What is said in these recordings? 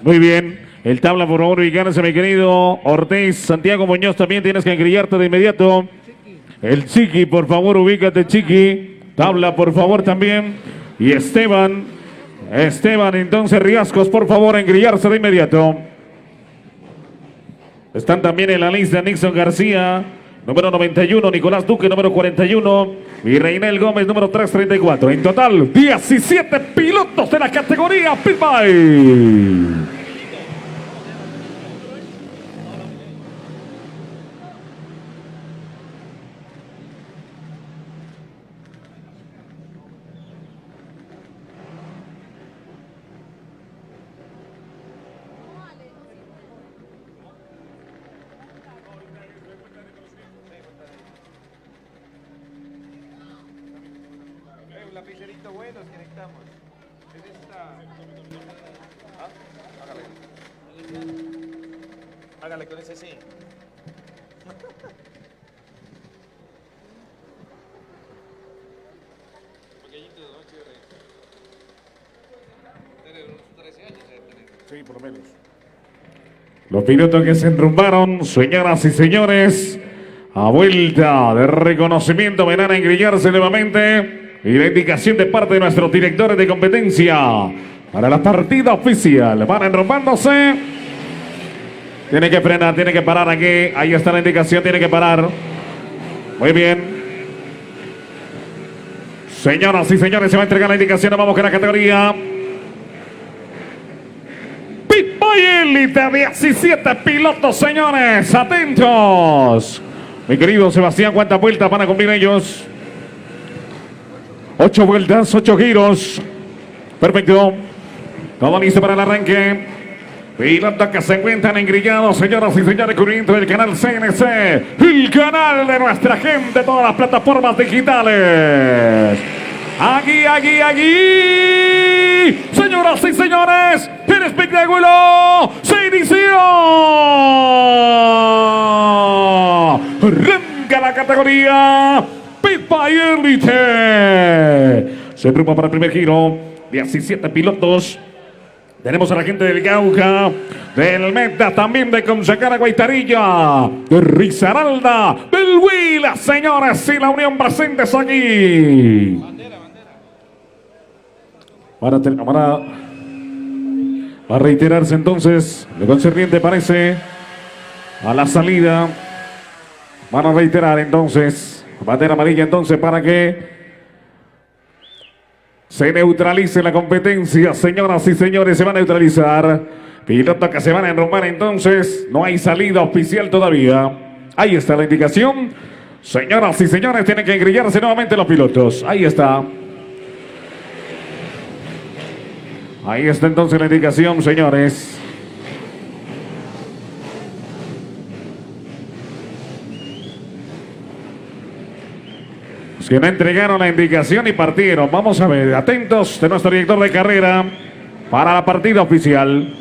Muy bien. El tabla, por favor, ubicándose, mi querido Ortiz. Santiago Muñoz, también tienes que engrillarte de inmediato. El Chiqui, por favor, ubícate, Chiqui. Tabla, por favor, también. Y Esteban, entonces, Riascos, por favor, engrillarse de inmediato. Están también en la lista Nixon García, número 91, Nicolás Duque, número 41, y Reinel Gómez, número 334. En total, 17 pilotos de la categoría Pitbull. Un lapicerito bueno que necesitamos. Es esta. ¿Ah? Hágale con ese sí. Pequeñito, ¿no? Chévere. Tiene unos 13 años. Sí, por lo menos. Los pilotos que se enrumbaron, señoras y señores, a vuelta de reconocimiento, vendrán a engrillarse nuevamente. Y la indicación de parte de nuestros directores de competencia para la partida oficial. Van enrumbándose. Tiene que frenar, tiene que parar aquí. Ahí está la indicación, tiene que parar. Muy bien. Señoras y señores, se va a entregar la indicación. Vamos con la categoría Pitbull Elite, 17 pilotos, señores. Atentos. Mi querido Sebastián, ¿cuántas vueltas van a cumplir ellos? 8 vueltas, 8 giros. Perfecto. Todo listo para el arranque. Pilotos que se encuentran engrillados, señoras y señores, cubriendo del canal CNC, el canal de nuestra gente, todas las plataformas digitales. Aquí. Señoras y señores, el espectáculo se inició. Arranca la categoría Pitbull Elite. Se rumba para el primer giro. 17 pilotos. Tenemos a la gente del Cauca, del Meta, también de Consacara, Guaitarilla, de Risaralda, del Huila, señores, y la Unión presentes aquí. Para reiterarse entonces, lo concerniente parece a la salida. Van a reiterar entonces, bandera amarilla entonces para que se neutralice la competencia, señoras y señores, se va a neutralizar. Pilotos que se van a enrumbar entonces, no hay salida oficial todavía. Ahí está la indicación. Señoras y señores, tienen que engrillarse nuevamente los pilotos. Ahí está. Ahí está entonces la indicación, señores. Que no entregaron la indicación y partieron. Vamos a ver, atentos de nuestro director de carrera para la partida oficial.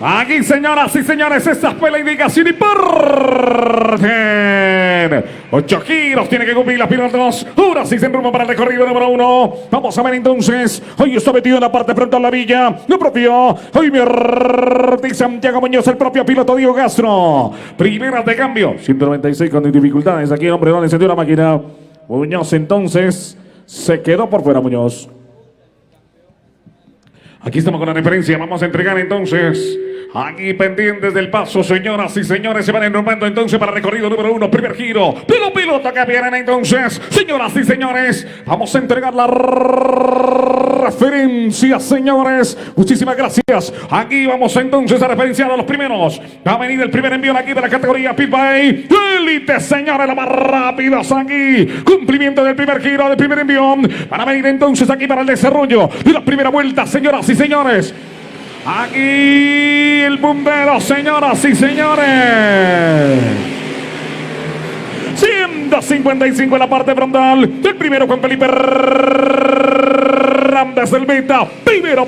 Aquí, señoras y señores, esta fue la indicación y parten. 8 giros tiene que cumplir las pilotos. Ahora sí se enrumba para el recorrido número 1. Vamos a ver entonces. Hoy está metido en la parte frontal la villa. Lo propio. Hoy mi Ortiz, Santiago Muñoz, el propio piloto Diego Castro. Primeras de cambio. 196 con dificultades. Aquí el hombre no le encendió la máquina. Muñoz entonces se quedó por fuera, Muñoz. Aquí estamos con la referencia. Vamos a entregar entonces. Aquí pendientes del paso, señoras y señores, se van enrumbando entonces para el recorrido número 1, primer giro. Piloto que vienen entonces, señoras y señores, vamos a entregar la referencia, señores. Muchísimas gracias. Aquí vamos entonces a referenciar a los primeros. Va a venir el primer envío aquí de la categoría Pitbull Elite, señores, la más rápidos aquí. Cumplimiento del primer giro, del primer envío. Van a venir entonces aquí para el desarrollo de la primera vuelta, señoras y señores. Aquí el bombero, señoras y señores. 155 en la parte frontal. El primero Juan Felipe Ramírez del Meta. Primero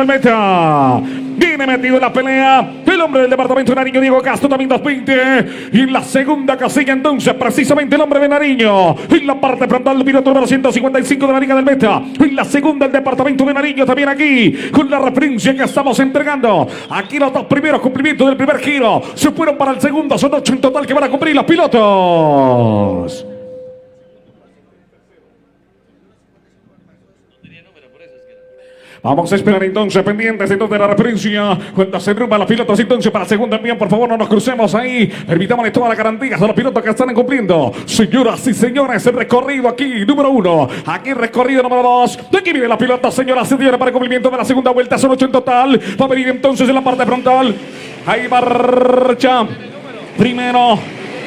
el Meta. Viene metido en la pelea el hombre del departamento de Nariño, Diego Castro, también 220. Y en la segunda casilla entonces, precisamente el hombre de Nariño. En la parte frontal, el piloto número 155 de la Liga del Meta. En la segunda, el departamento de Nariño también aquí, con la referencia que estamos entregando. Aquí los dos primeros cumplimientos del primer giro se fueron para el segundo. Son 8 en total que van a cumplir los pilotos. Vamos a esperar entonces, pendientes entonces de la referencia. Cuando se rumban los pilotos entonces para segundo envío, por favor no nos crucemos ahí. Permitámosle todas las garantías a los pilotos que están cumpliendo. Señoras y señores, el recorrido aquí, número 1. Aquí el recorrido número 2. De aquí viene la pilota, señoras y señores, para el cumplimiento de la segunda vuelta. Son 8 en total. Va a venir entonces en la parte frontal. Ahí marcha. Primero.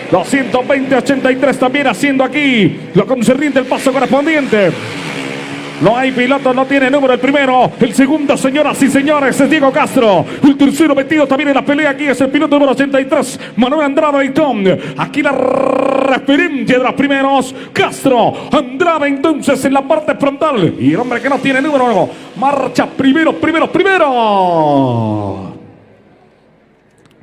220-83 también haciendo aquí lo concerniente el paso correspondiente. No hay piloto, no tiene número el primero. El segundo, señoras y señores, es Diego Castro. El tercero metido también en la pelea aquí es el piloto número 83, Manuel Andrade Aitón. Aquí la referencia de los primeros, Castro, Andrade entonces en la parte frontal. Y el hombre que no tiene número, marcha primero.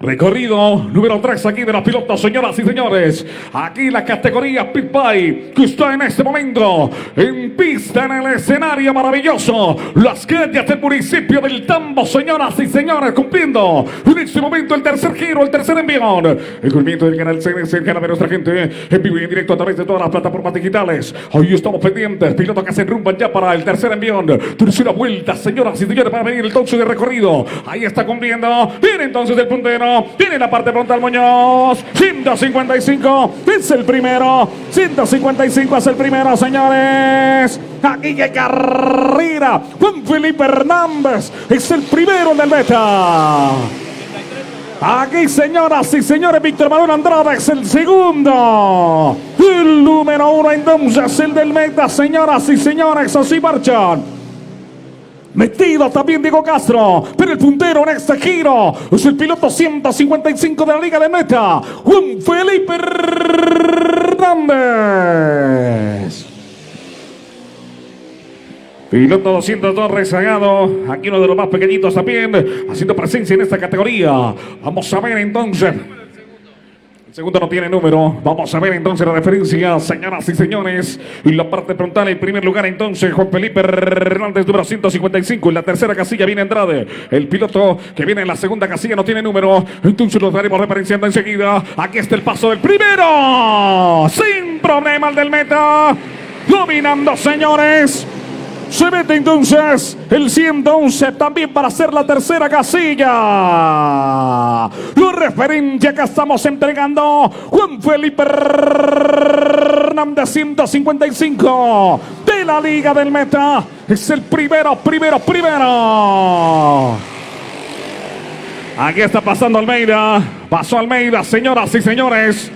Recorrido número 3 aquí de los pilotos, señoras y señores. Aquí la categoría Pit Bike que está en este momento en pista en el escenario maravilloso. Las calles del municipio del Tambo, señoras y señores, cumpliendo en este momento el tercer giro, el tercer envión. El cumplimiento del canal CNS, el canal de nuestra gente, en vivo y en directo a través de todas las plataformas digitales. Hoy estamos pendientes, pilotos que se enrumban ya para el tercer envión. Tercera vuelta, señoras y señores, para venir el toque de recorrido. Ahí está cumpliendo. Viene entonces el puntero. Tiene la parte frontal Muñoz. 155 es el primero. 155 es el primero, señores. Aquí que carrera. Juan Felipe Hernández es el primero del meta. Aquí, señoras y señores, Víctor Manuel Andrade es el segundo. El número 1 entonces el del meta, señoras y señores, así marchan. Metido también Diego Castro, pero el puntero en este giro es el piloto 155 de la Liga de Meta, Juan Felipe Hernández. Piloto 202 rezagado, aquí uno de los más pequeñitos también, haciendo presencia en esta categoría. Vamos a ver entonces. El segundo no tiene número. Vamos a ver entonces la referencia, señoras y señores. En la parte frontal, en primer lugar entonces, Juan Felipe Hernández, número 155. En la tercera casilla viene Andrade. El piloto que viene en la segunda casilla no tiene número. Entonces lo estaremos referenciando enseguida. Aquí está el paso del primero. Sin problema el del meta. Dominando, señores. Se mete entonces el 111 también para hacer la tercera casilla. La referencia que estamos entregando, Juan Felipe Hernández 155 de la Liga del Meta. Es el primero. Aquí está pasando Almeida. Pasó Almeida, señoras y señores.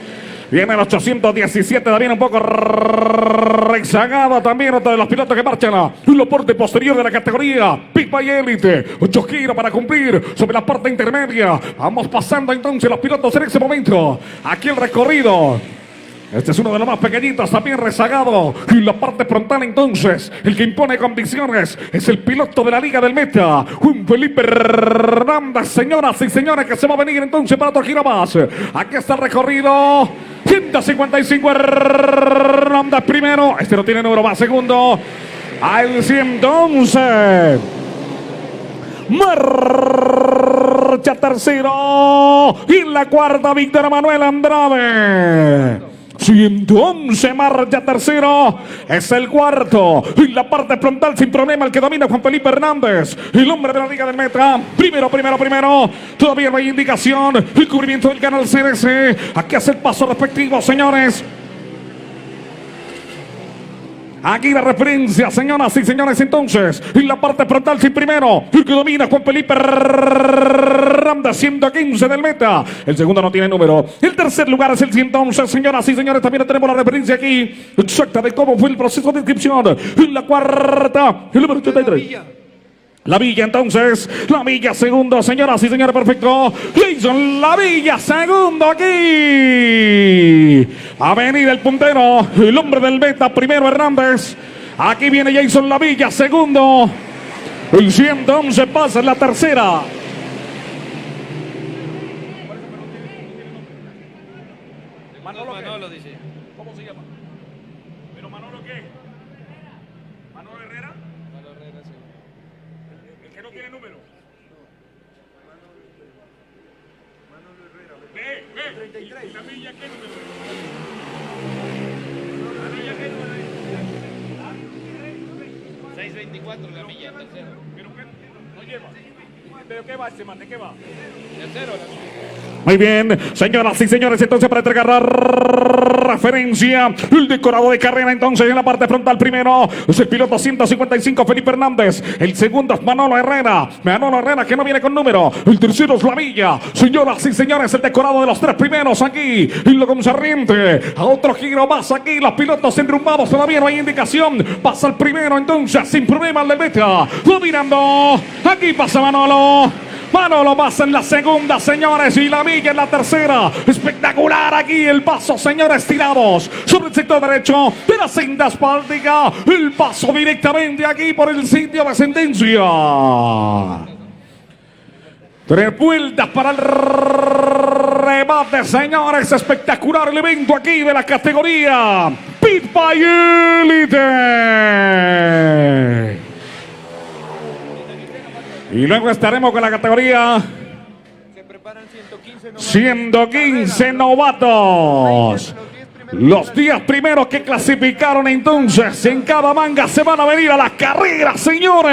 Viene el 817, también un poco rezagado también otro de los pilotos que marchan en la parte posterior de la categoría Big Bike Elite. 8 giros para cumplir sobre la parte intermedia. Vamos pasando entonces los pilotos en ese momento. Aquí el recorrido. Este es uno de los más pequeñitos, también rezagado. Y la parte frontal entonces, el que impone condiciones es el piloto de la Liga del Meta, Juan Felipe Hernández, señoras y señores, que se va a venir entonces para otro giro más. Aquí está el recorrido. 155 Hernández primero. Este no tiene número, va segundo. Al 111. Marcha tercero. Y la cuarta, Víctor Manuel Andrade. 111 marcha tercero, es el cuarto. Y la parte frontal sin problema, el que domina Juan Felipe Hernández, el hombre de la Liga del Meta. Primero. Todavía no hay indicación. El cubrimiento del canal CNS. Aquí hace el paso respectivo, señores. Aquí la referencia, señoras y señores, entonces. En la parte frontal sin primero, el que domina Juan Felipe Hernández, 115 del meta. El segundo no tiene número. El tercer lugar es el 111, señoras y señores. También tenemos la referencia aquí exacta de cómo fue el proceso de inscripción. En la cuarta, el número 83. La Villa entonces, la Villa segundo, señoras y señores, perfecto. Jason La Villa segundo aquí. A venir el puntero, el hombre del meta, primero Hernández. Aquí viene Jason La Villa segundo. El 111 pasa en la tercera. no tiene número. ¿Y la milla qué número? ¿La milla qué número es? 624 la milla, tercero. ¿Pero qué? No lleva. ¿Pero qué va ese man? ¿De qué va? Tercero la milla. Muy bien, señoras y señores, entonces para entregar la referencia, el decorado de carrera entonces en la parte frontal primero es el piloto 155 Felipe Hernández, el segundo es Manolo Herrera que no viene con número, el tercero es La Villa, señoras y señores, el decorado de los tres primeros aquí, y lo concerniente a otro giro más aquí, los pilotos enrumbados, todavía no hay indicación, pasa el primero entonces sin problema el del Beta, va mirando, aquí pasa Manolo pasa en la segunda, señores, y La Villa en la tercera. Espectacular aquí el paso, señores, tirados sobre el sector derecho de la senda asfáltica. El paso directamente aquí por el sitio de sentencia. 3 vueltas para el remate, señores. Espectacular el evento aquí de la categoría Pit by Elite. Y luego estaremos con la categoría Se preparan 115 novatos. Los 10 primeros que clasificaron entonces en cada manga se van a venir a la carrera, señores.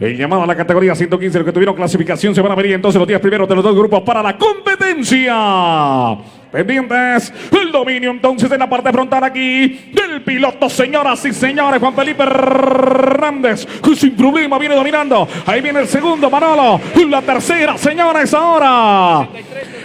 El llamado a la categoría 115, los que tuvieron clasificación se van a venir entonces los 10 primeros de los dos grupos para la competencia. Pendientes, el dominio entonces en la parte frontal aquí del piloto, señoras y señores, Juan Felipe Hernández, que sin problema viene dominando. Ahí viene el segundo, Manolo, y la tercera, señores, ahora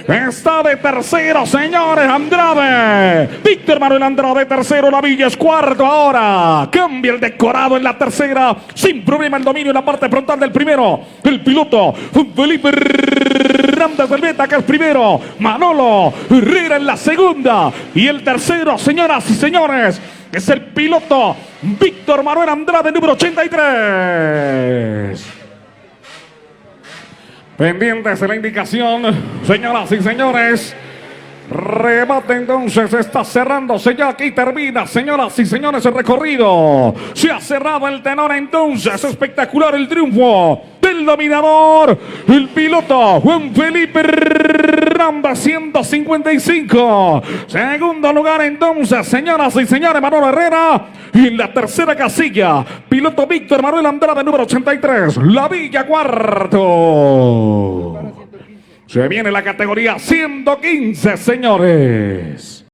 está de tercero, señores, Andrade, Víctor Manuel Andrade, tercero, La Villa es cuarto ahora, cambia el decorado en la tercera, sin problema el dominio en la parte frontal del primero, el piloto, Juan Felipe Hernández del Beta, que es primero, Manolo Herrera en la segunda, y el tercero, señoras y señores, es el piloto Víctor Manuel Andrade, número 83. Pendientes de la indicación, señoras y señores. Remate entonces, está cerrándose ya, aquí termina, señoras y señores, el recorrido. Se ha cerrado el tenor entonces, espectacular el triunfo del dominador, el piloto Juan Felipe Hernández, 155. Segundo lugar entonces, señoras y señores, Manolo Herrera. Y en la tercera casilla, piloto Víctor Manuel Andrade, número 83, La Villa, cuarto. Se viene la categoría 115, señores.